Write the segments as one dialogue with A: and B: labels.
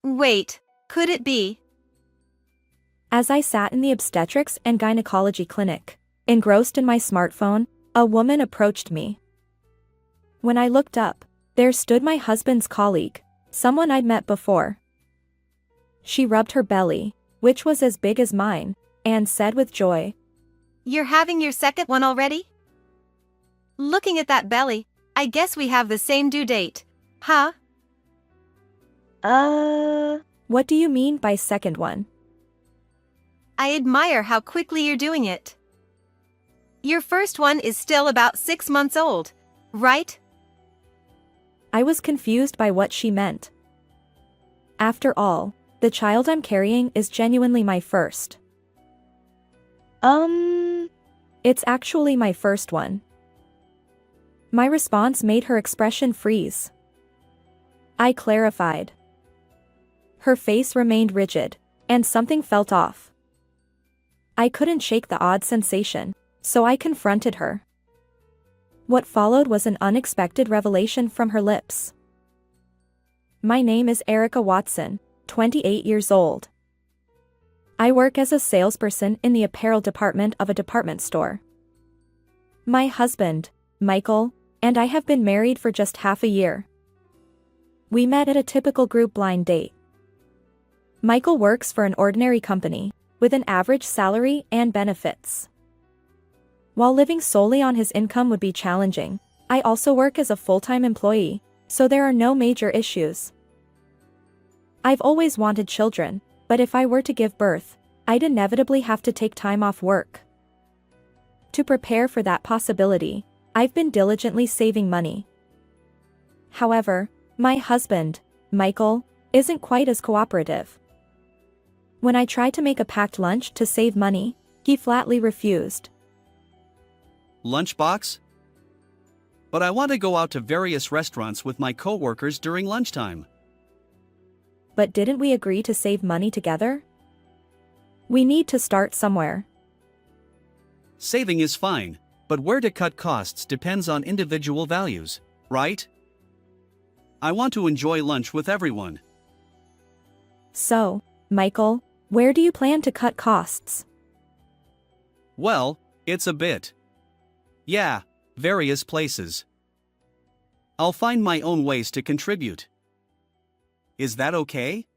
A: Wait, could it be?
B: As I sat in the obstetrics and gynecology clinic, engrossed in my smartphone, a woman approached me. When I looked up, there stood my husband's colleague, someone I'd met before. She rubbed her belly, which was as big as mine, and said with joy,
A: You're having your second one already? Looking at that belly, I guess we have the same due date, huh?
B: What do you mean by second one?
A: I admire how quickly you're doing it. Your first one is still about 6 months old, right?
B: I was confused by what she meant. After all, the child I'm carrying is genuinely my first. It's actually my first one. My response made her expression freeze. I clarified. Her face remained rigid, and something felt off. I couldn't shake the odd sensation, so I confronted her. What followed was an unexpected revelation from her lips. My name is Erica Watson, 28 years old. I work as a salesperson in the apparel department of a department store. My husband, Michael, and I have been married for just half a year. We met at a typical group blind date. Michael works for an ordinary company, with an average salary and benefits. While living solely on his income would be challenging, I also work as a full-time employee, so there are no major issues. I've always wanted children, but if I were to give birth, I'd inevitably have to take time off work. To prepare for that possibility, I've been diligently saving money. However, my husband, Michael, isn't quite as cooperative. When I tried to make a packed lunch to save money, he flatly refused.
C: Lunchbox? But I want to go out to various restaurants with my coworkers during lunchtime.
B: But didn't we agree to save money together? We need to start somewhere.
C: Saving is fine, but where to cut costs depends on individual values, right? I want to enjoy lunch with everyone.
B: So, Michael, where do you plan to cut costs?
C: Well, it's a bit. Yeah, various places. I'll find my own ways to contribute. Is that okay?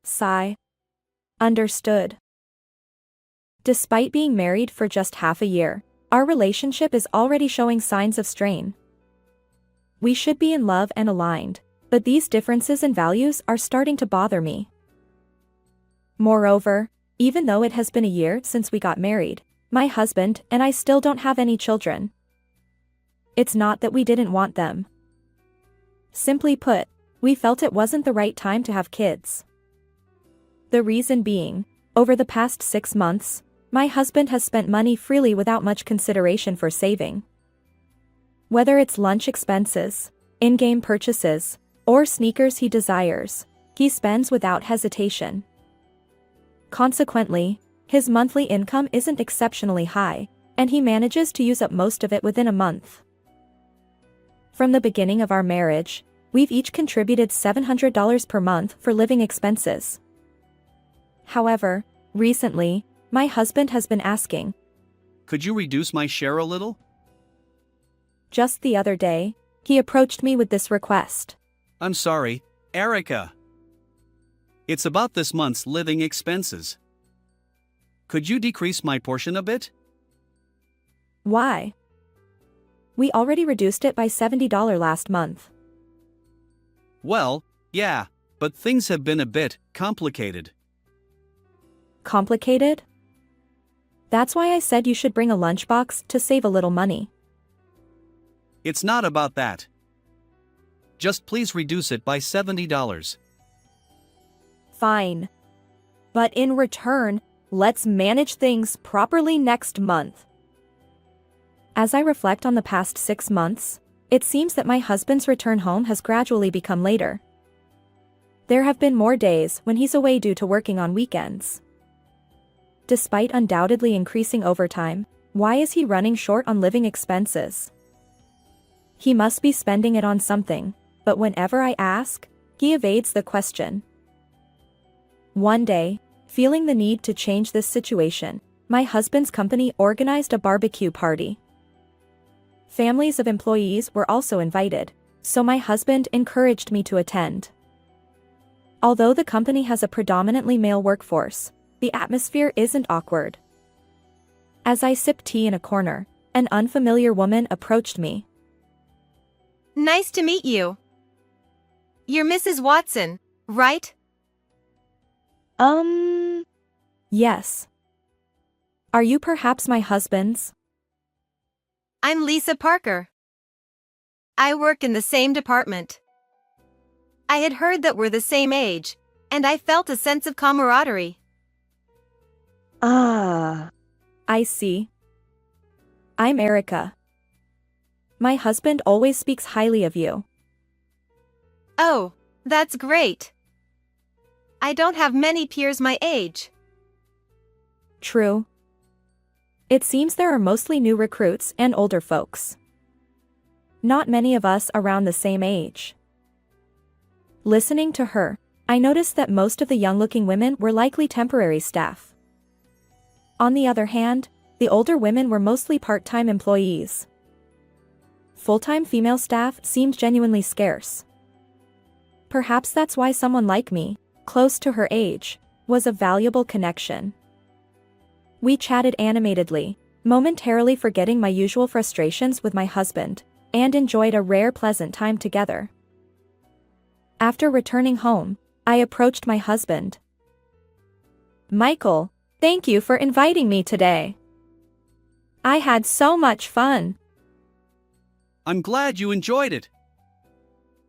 B: Sigh. Understood. Despite being married for just half a year, our relationship is already showing signs of strain. We should be in love and aligned, but these differences in values are starting to bother me. Moreover, even though it has been a year since we got married, my husband and I still don't have any children. It's not that we didn't want them. Simply put, we felt it wasn't the right time to have kids. The reason being, over the past 6 months, my husband has spent money freely without much consideration for saving. Whether it's lunch expenses, in-game purchases, or sneakers he desires, he spends without hesitation. Consequently, his monthly income isn't exceptionally high, and he manages to use up most of it within a month. From the beginning of our marriage, we've each contributed $700 per month for living expenses. However, recently, my husband has been asking,
C: Could you reduce my share a little?
B: Just the other day, he approached me with this request.
C: I'm sorry, Erica. It's about this month's living expenses. Could you decrease my portion a bit?
B: Why? We already reduced it by $70 last month.
C: Well, yeah, but things have been a bit complicated.
B: Complicated? That's why I said you should bring a lunchbox to save a little money.
C: It's not about that. Just please reduce it by $70.
B: Fine. But in return, let's manage things properly next month. As I reflect on the past 6 months, it seems that my husband's return home has gradually become later. There have been more days when he's away due to working on weekends. Despite undoubtedly increasing overtime, why is he running short on living expenses? He must be spending it on something, but whenever I ask, He evades the question. One day, feeling the need to change this situation, my husband's company organized a barbecue party. Families of employees were also invited, so my husband encouraged me to attend. Although the company has a predominantly male workforce, the atmosphere isn't awkward. As I sipped tea in a corner, an unfamiliar woman approached me.
A: Nice to meet you. You're Mrs. Watson, right?
B: Yes. Are you perhaps my husband's?
A: I'm Lisa Parker. I work in the same department. I had heard that we're the same age, and I felt a sense of camaraderie.
B: I see. I'm Erica. My husband always speaks highly of you.
A: Oh, that's great. I don't have many peers my age.
B: True. It seems there are mostly new recruits and older folks. Not many of us around the same age. Listening to her, I noticed that most of the young-looking women were likely temporary staff. On the other hand, the older women were mostly part-time employees. Full-time female staff seemed genuinely scarce. Perhaps that's why someone like me, close to her age, was a valuable connection. We chatted animatedly, momentarily forgetting my usual frustrations with my husband, and enjoyed a rare pleasant time together. After returning home, I approached my husband. Michael, thank you for inviting me today. I had so much fun.
C: I'm glad you enjoyed it.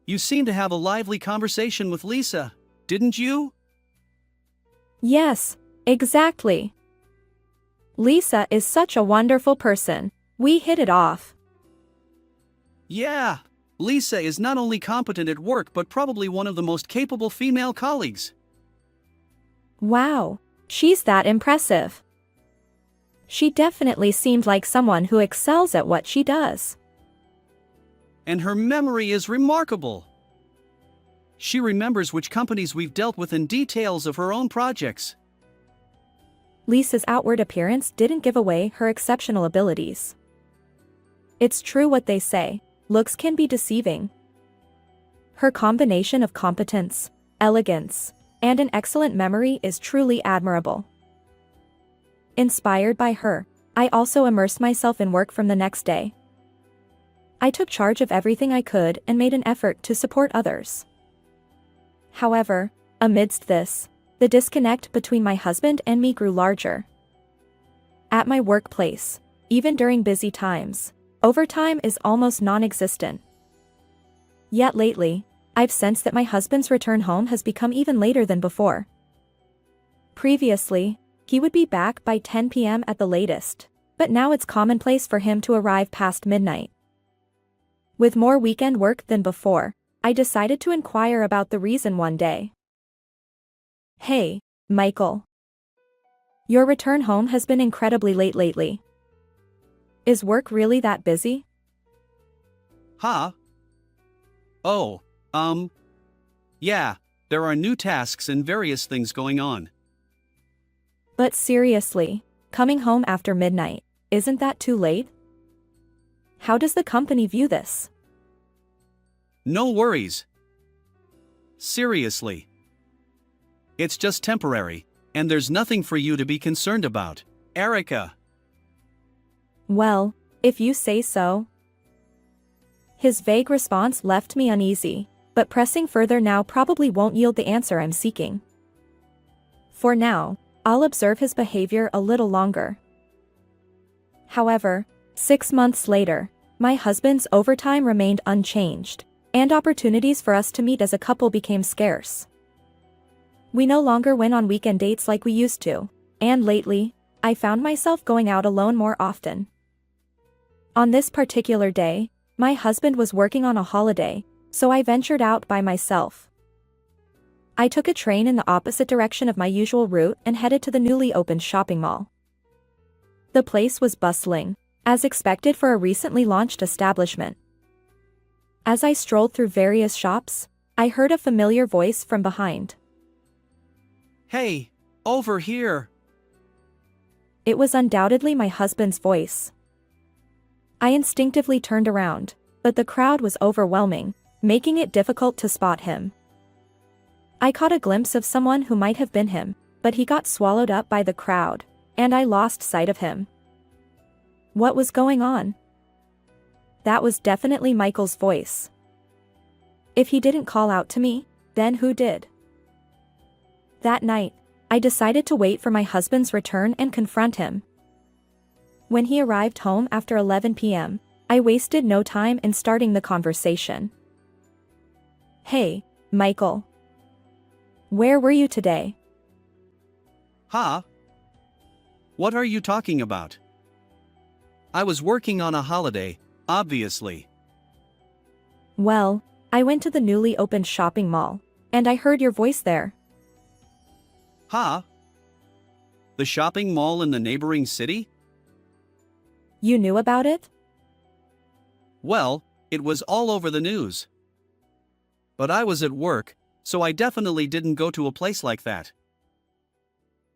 C: You seemed to have a lively conversation with Lisa, didn't you?
B: Yes, exactly. Lisa is such a wonderful person. We hit it off.
C: Yeah, Lisa is not only competent at work but probably one of the most capable female colleagues.
B: Wow, she's that impressive. She definitely seemed like someone who excels at what she does.
C: And her memory is remarkable. She remembers which companies we've dealt with and details of her own projects.
B: Lisa's outward appearance didn't give away her exceptional abilities. It's true what they say, looks can be deceiving. Her combination of competence, elegance, and an excellent memory is truly admirable. Inspired by her, I also immersed myself in work from the next day. I took charge of everything I could and made an effort to support others. However, amidst this, the disconnect between my husband and me grew larger. At my workplace, even during busy times, overtime is almost non-existent. Yet lately, I've sensed that my husband's return home has become even later than before. Previously, he would be back by 10 p.m. at the latest, but now it's commonplace for him to arrive past midnight. With more weekend work than before, I decided to inquire about the reason one day. Hey, Michael. Your return home has been incredibly late lately. Is work really that busy?
C: Huh? Oh, yeah, there are new tasks and various things going on.
B: But seriously, coming home after midnight, isn't that too late? How does the company view this?
C: No worries. Seriously. It's just temporary, and there's nothing for you to be concerned about, Erica.
B: Well, if you say so. His vague response left me uneasy, but pressing further now probably won't yield the answer I'm seeking. For now, I'll observe his behavior a little longer. However, 6 months later, my husband's overtime remained unchanged, and opportunities for us to meet as a couple became scarce. We no longer went on weekend dates like we used to, and lately, I found myself going out alone more often. On this particular day, my husband was working on a holiday, so I ventured out by myself. I took a train in the opposite direction of my usual route and headed to the newly opened shopping mall. The place was bustling, as expected for a recently launched establishment. As I strolled through various shops, I heard a familiar voice from behind.
C: Hey, over here.
B: It was undoubtedly my husband's voice. I instinctively turned around, but the crowd was overwhelming, making it difficult to spot him. I caught a glimpse of someone who might have been him, but he got swallowed up by the crowd, and I lost sight of him. What was going on? That was definitely Michael's voice. If he didn't call out to me, then who did? That night, I decided to wait for my husband's return and confront him. When he arrived home after 11 p.m., I wasted no time in starting the conversation. Hey, Michael. Where were you today?
C: Huh? What are you talking about? I was working on a holiday, obviously.
B: Well, I went to the newly opened shopping mall, and I heard your voice there.
C: Huh? The shopping mall in the neighboring city?
B: You knew about it?
C: Well, it was all over the news. But I was at work, so I definitely didn't go to a place like that.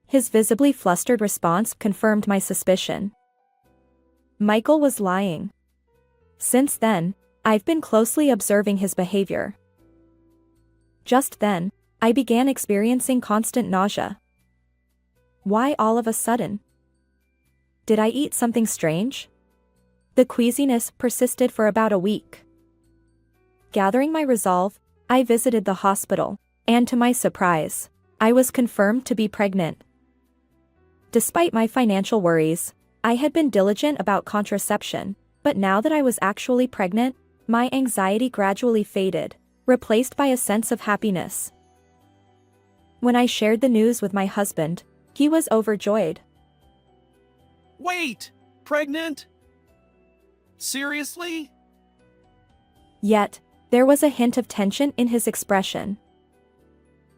B: His visibly flustered response confirmed my suspicion. Michael was lying. Since then, I've been closely observing his behavior. Just then, I began experiencing constant nausea. Why all of a sudden? Did I eat something strange? The queasiness persisted for about a week. Gathering my resolve, I visited the hospital, and to my surprise, I was confirmed to be pregnant. Despite my financial worries, I had been diligent about contraception, but now that I was actually pregnant, my anxiety gradually faded, replaced by a sense of happiness. When I shared the news with my husband, he was overjoyed.
C: Wait! Pregnant? Seriously?
B: Yet, there was a hint of tension in his expression.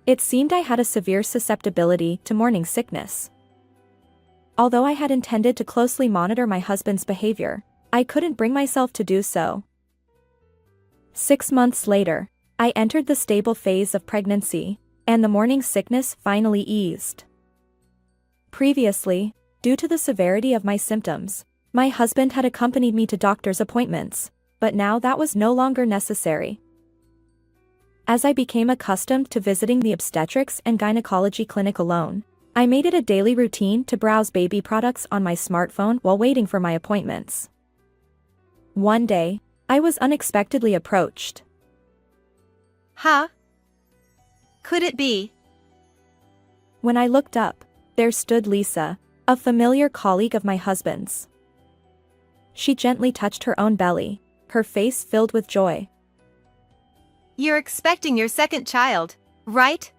B: It seemed I had a severe susceptibility to morning sickness. Although I had intended to closely monitor my husband's behavior, I couldn't bring myself to do so. 6 months later, I entered the stable phase of pregnancy, and the morning sickness finally eased. Previously, due to the severity of my symptoms, my husband had accompanied me to doctor's appointments, but now that was no longer necessary. As I became accustomed to visiting the obstetrics and gynecology clinic alone, I made it a daily routine to browse baby products on my smartphone while waiting for my appointments. One day, I was unexpectedly approached.
A: Huh? Could it be?
B: When I looked up, there stood Lisa, a familiar colleague of my husband's. She gently touched her own belly, her face filled with joy.
A: You're expecting your second child, right?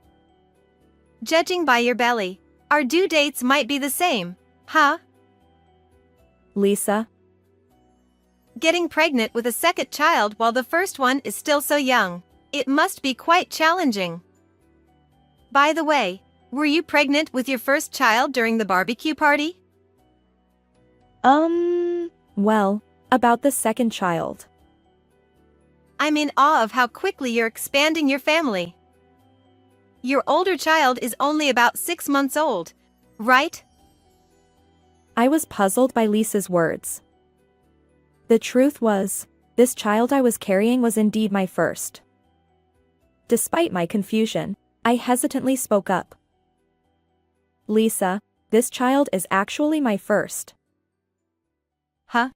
A: Judging by your belly, our due dates might be the same, huh?
B: Lisa?
A: Getting pregnant with a second child while the first one is still so young, it must be quite challenging. By the way, were you pregnant with your first child during the barbecue party?
B: Well, about the second child.
A: I'm in awe of how quickly you're expanding your family. Your older child is only about 6 months old, right?
B: I was puzzled by Lisa's words. The truth was, this child I was carrying was indeed my first. Despite my confusion, I hesitantly spoke up. Lisa, this child is actually my first.
A: Huh?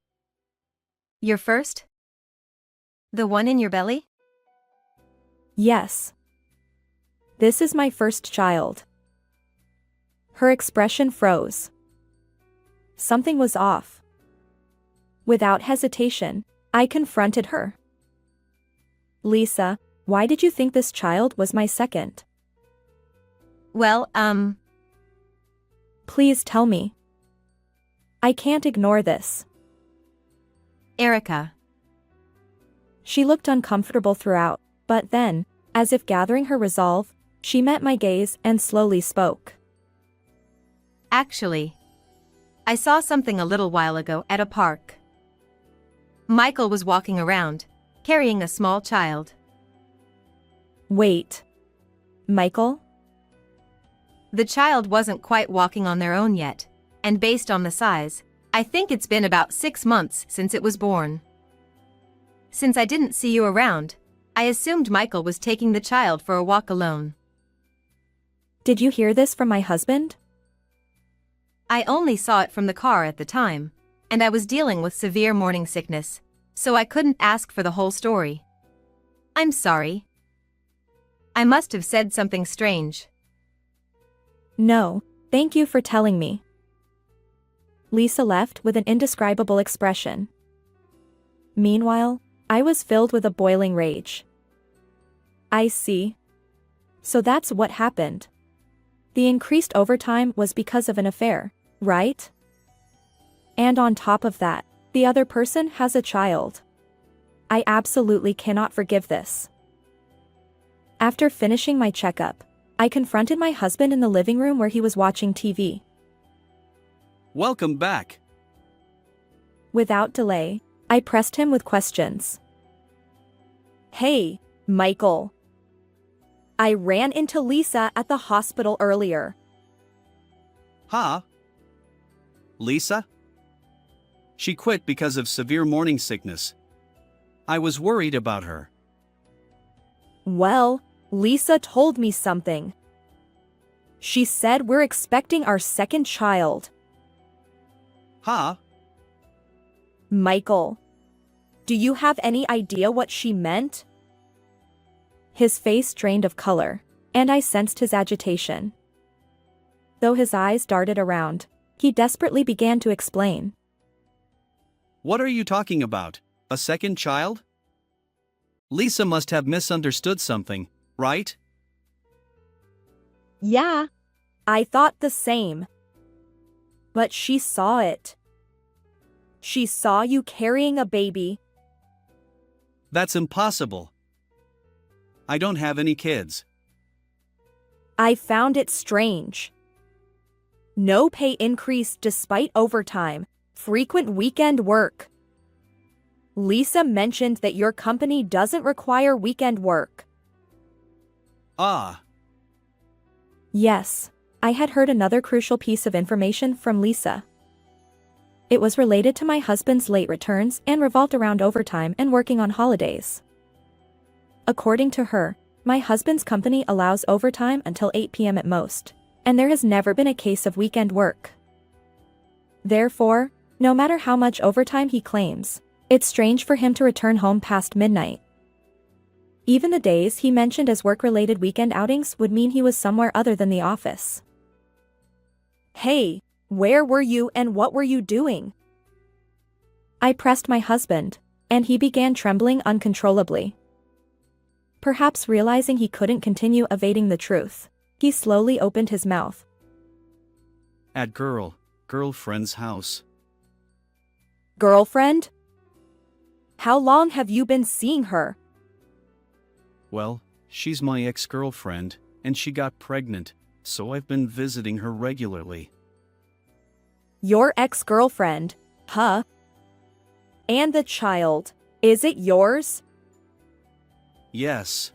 A: Your first? The one in your belly?
B: Yes. This is my first child. Her expression froze. Something was off. Without hesitation, I confronted her. Lisa, why did you think this child was my second?
A: Well,
B: Please tell me. I can't ignore this.
A: Erica.
B: She looked uncomfortable throughout, but then, as if gathering her resolve, she met my gaze and slowly spoke.
A: Actually, I saw something a little while ago at a park. Michael was walking around, carrying a small child.
B: Wait. Michael?
A: The child wasn't quite walking on their own yet, and based on the size, I think it's been about 6 months since it was born. Since I didn't see you around, I assumed Michael was taking the child for a walk alone.
B: Did you hear this from my husband?
A: I only saw it from the car at the time, and I was dealing with severe morning sickness, so I couldn't ask for the whole story. I'm sorry. I must have said something strange.
B: No, thank you for telling me. Lisa left with an indescribable expression. Meanwhile, I was filled with a boiling rage. I see. So that's what happened. The increased overtime was because of an affair, right? And on top of that, the other person has a child. I absolutely cannot forgive this. After finishing my checkup, I confronted my husband in the living room where he was watching TV.
C: Welcome back.
B: Without delay, I pressed him with questions. Hey, Michael. I ran into Lisa at the hospital earlier.
C: Huh? Lisa? She quit because of severe morning sickness. I was worried about her.
B: Well, Lisa told me something. She said we're expecting our second child.
C: Huh?
B: Michael, do you have any idea what she meant? His face drained of color, and I sensed his agitation. Though his eyes darted around, he desperately began to explain.
C: What are you talking about? A second child? Lisa must have misunderstood something, right?
B: Yeah, I thought the same. But she saw it. She saw you carrying a baby.
C: That's impossible. I don't have any kids.
B: I found it strange. No pay increase despite overtime, frequent weekend work. Lisa mentioned that your company doesn't require weekend work.
C: Ah.
B: Yes, I had heard another crucial piece of information from Lisa. It was related to my husband's late returns and revolved around overtime and working on holidays. According to her, my husband's company allows overtime until 8 p.m. at most, and there has never been a case of weekend work. Therefore, no matter how much overtime he claims, it's strange for him to return home past midnight. Even the days he mentioned as work-related weekend outings would mean he was somewhere other than the office. Hey, where were you and what were you doing? I pressed my husband, and he began trembling uncontrollably. Perhaps realizing he couldn't continue evading the truth, he slowly opened his mouth.
C: At girlfriend's house.
B: Girlfriend? How long have you been seeing her?
C: Well, she's my ex-girlfriend, and she got pregnant, so I've been visiting her regularly.
B: Your ex-girlfriend, huh? And the child, is it yours?
C: Yes.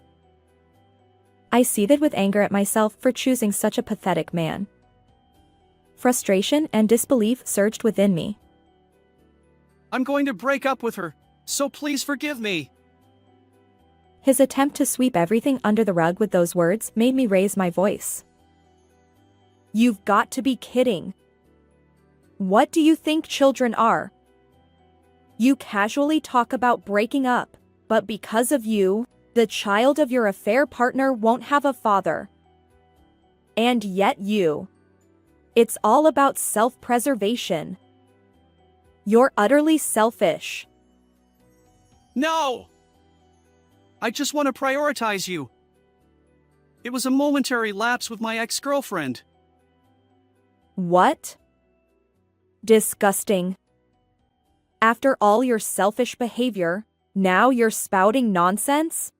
B: I seethed with anger at myself for choosing such a pathetic man. Frustration and disbelief surged within me.
C: I'm going to break up with her, so please forgive me.
B: His attempt to sweep everything under the rug with those words made me raise my voice. You've got to be kidding. What do you think children are? You casually talk about breaking up, but because of you, the child of your affair partner won't have a father. And yet it's all about self-preservation. You're utterly selfish.
C: No! I just want to prioritize you. It was a momentary lapse with my ex-girlfriend.
B: What? Disgusting. After all your selfish behavior, now you're spouting nonsense?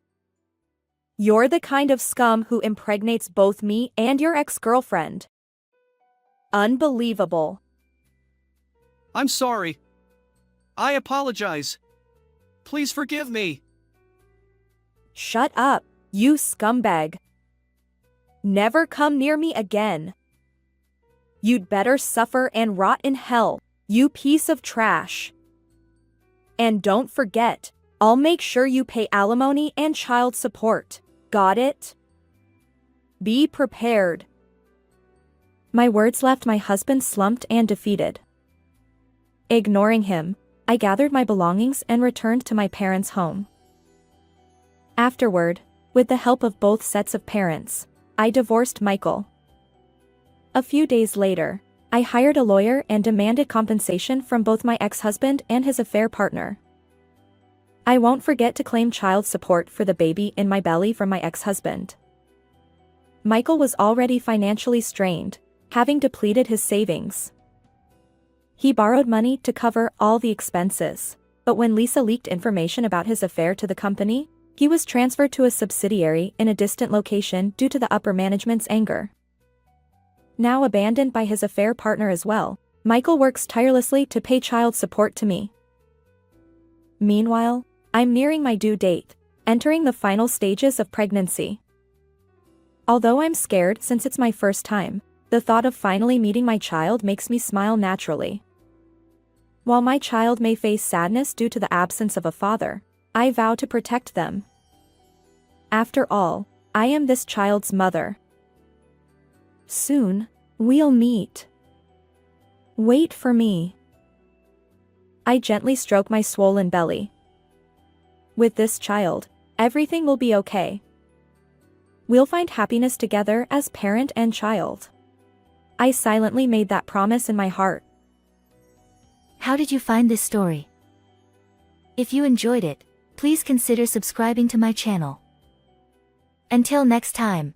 B: You're the kind of scum who impregnates both me and your ex-girlfriend. Unbelievable.
C: I'm sorry. I apologize. Please forgive me.
B: Shut up, You scumbag. Never come near me again. You'd better suffer and rot in hell, you piece of trash. And don't forget, I'll make sure you pay alimony and child support. Got it? Be prepared. My words left my husband slumped and defeated. Ignoring him, I gathered my belongings and returned to my parents' home. Afterward, with the help of both sets of parents, I divorced Michael. A few days later, I hired a lawyer and demanded compensation from both my ex-husband and his affair partner. I won't forget to claim child support for the baby in my belly from my ex-husband. Michael was already financially strained, having depleted his savings. He borrowed money to cover all the expenses, but when Lisa leaked information about his affair to the company, he was transferred to a subsidiary in a distant location due to the upper management's anger. Now abandoned by his affair partner as well, Michael works tirelessly to pay child support to me. Meanwhile, I'm nearing my due date, entering the final stages of pregnancy. Although I'm scared since it's my first time, the thought of finally meeting my child makes me smile naturally. While my child may face sadness due to the absence of a father, I vow to protect them. After all, I am this child's mother. Soon, we'll meet. Wait for me. I gently stroke my swollen belly. With this child, everything will be okay. We'll find happiness together as parent and child. I silently made that promise in my heart.
D: How did you find this story? If you enjoyed it, please consider subscribing to my channel. Until next time.